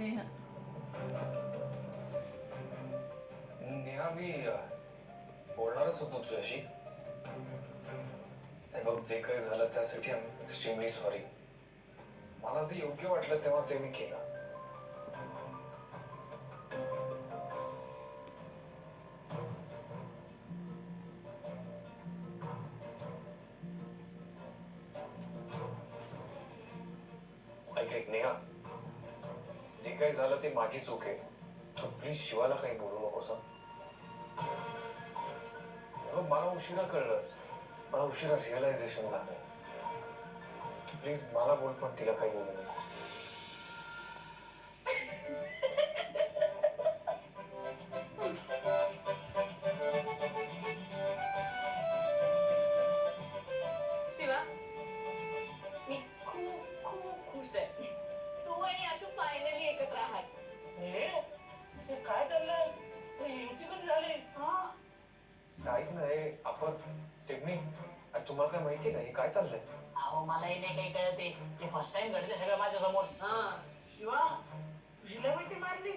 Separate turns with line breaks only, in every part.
नेहा.
नेहा मी बोलणारच होतो तुझ्याशी. हे बघ, जे काही झालं त्यासाठी आय एम एक्स्ट्रीमली सॉरी. मला जे योग्य वाटलं तेव्हा ते मी केलं. ऐक नेहा, जे काही झालं ते माझी चूक आहे. तू प्लीज शिवाला काही बोलू नकोस. मला उशिरा कळलं, मला उशिरा रिअलायझेशन झालं. तू प्लीज मला बोल, पण तिला काही बोलू नको.
शिवा, मी खूप खूप खुश आहे. तू आणि आशू फायनली एकत्र आहात.
काय चाललंय? युती कधी झाली?
काहीच नाही. आपण स्टेफनी, तुम्हाला काय माहितीये का हे काय चाललंय?
अहो, मलाही नाही काही कळते. ते फर्स्ट टाइम घडते सगळं माझ्या समोर. शिवा, तुझीला मिठी मारली?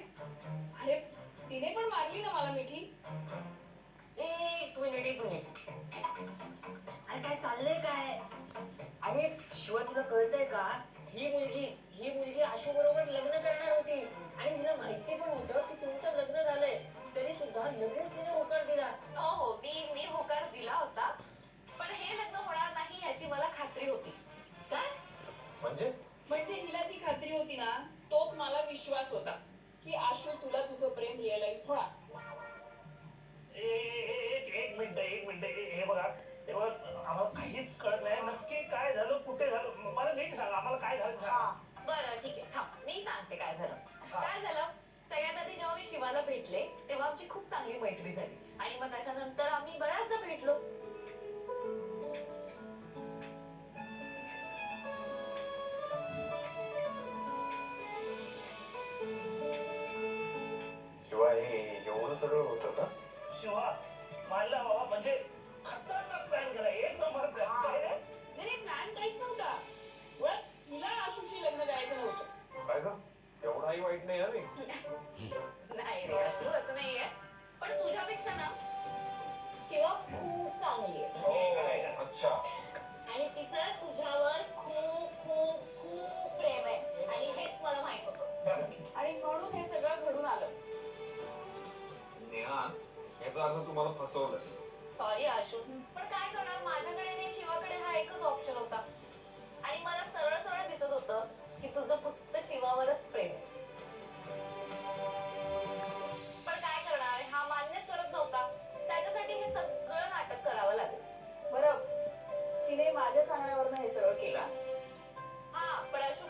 अरे, तिने पण मारली ना मला मिठी.
एक मिनिट. अरे काय चाललंय काय? अरे शिवा, तुला कळतंय का? ही मुलगी आशू बरोबर लग्न करणार होती आणि तिला माहिती पण होतं की तुमचं लग्न झालंय, तरी सुद्धा लगेच तिने होकार दिला.
हो, मी होकार दिला होता, पण हे लग्न होणार नाही याची मला खात्री होती.
काय?
म्हणजे हिला जी खात्री होती ना, तोच मला विश्वास होता की आशू तुला तुझं प्रेम रिअलाइज होणार.
एक मिनिट. हे बघा, आम्हाला काहीच कळत नाही. नक्की काय झालं, कुठे झालं, मला नीट सांगा. आम्हाला काय झालं सांगा.
बरं, ठीक आहे, थांब, मी सांगते काय झालं. काय झालं, सगळ्यात आधी जेव्हा मी शिवाला भेटले तेव्हा आमची खूप चांगली मैत्री झाली आणि मग त्याच्यानंतर आम्ही बऱ्याचदा भेटलो.
शिवाय हे एवढं सगळं होतं का?
शिवा, मानला बाबा, म्हणजे खतरनाक प्लॅन केला. एक नंबर प्लॅन. काय रे?
नाही, प्लॅन काहीच नव्हता. मुळात हिला आशूशी लग्न करायचं नव्हतं.
काय ग, एवढाही वाईट नाही हवी.
नाही रे आशू, असं नाहीये. पण तुझ्यापेक्षा ना शिवा खूप चांगली आहे.
अच्छा.
आणि तिचं तुझ्यावर खूप खूप खूप प्रेम आहे आणि हेच मला माहित होतं आणि म्हणून हे सगळं घडून आलं.
नेहा, याचा अर्थ तुम्हाला फसवलंस.
सॉरी आशू, पण काय करणार, माझ्याकडे आणि शिवाकडे हा एकच ऑप्शन होता आणि मला सरळ सरळ दिसत होतं की तुझं फक्त शिवावरच प्रेम आहे. पण काय करणार, हा मान्यच करत नव्हता. त्याच्यासाठी हे सगळं नाटक करावं लागेल. बरं, तिने माझ्या सांगण्यावरनं हे सगळं केलं. हा, पण आशू